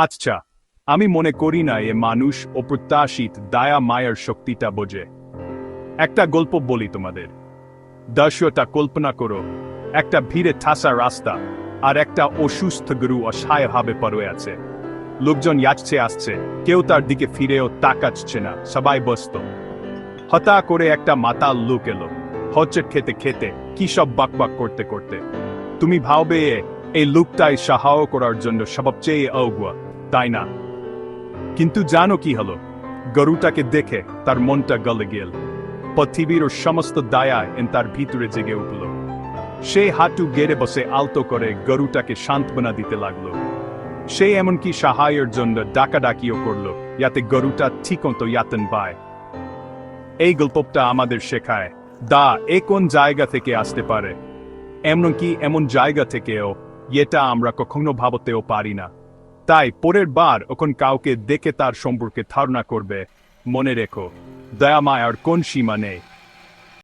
আচ্ছা, আমি মনে করি না এ মানুষ অপ্রত্যাশিত দয়া মায়ার শক্তিটা বোঝে। একটা গল্প বলি তোমাদের। দর্শকটা কল্পনা করো, একটা ভিড়ে ঠাসা রাস্তা, আর একটা অসুস্থ গরু অসহায়ভাবে পড়ে আছে। লোকজন যাচ্ছে আসছে, কেউ তার দিকে ফিরেও তাকাচ্ছে না, সবাই ব্যস্ত। হঠাৎ করে একটা মাতাল লোক এলো, হচ্ছেট খেতে খেতে কি সব বাকবাক করতে করতে। তুমি ভাববে এই লোকটাই সাহায্য করার জন্য সবচেয়ে অজ্ঞ, তাই না? কিন্তু জানো কি হলো? গরুটাকে দেখে তার মনটা গলে গেল। পৃথিবীর সমস্ত দয়া তার ভিতরে জেগে উঠল। সে হাঁটু গেড়ে বসে আলতো করে গরুটাকে সান্ত্বনা দিতে লাগলো। সে এমনকি সাহায্যের জন্য ডাকাডাকিও করলো, যাতে গরুটা ঠিকমতো যাতন পায়। এই গল্পটা আমাদের শেখায় এ কোন জায়গা থেকে আসতে পারে, এমনকি এমন জায়গা থেকেও এটা আমরা কখনো ভাবতেও পারি না। তাই পরের বার যখন কাউকে দেখে তার সম্পর্কে ধারণা করবে, মনে রেখো, দয়া মায়ার কোন সীমা নেই।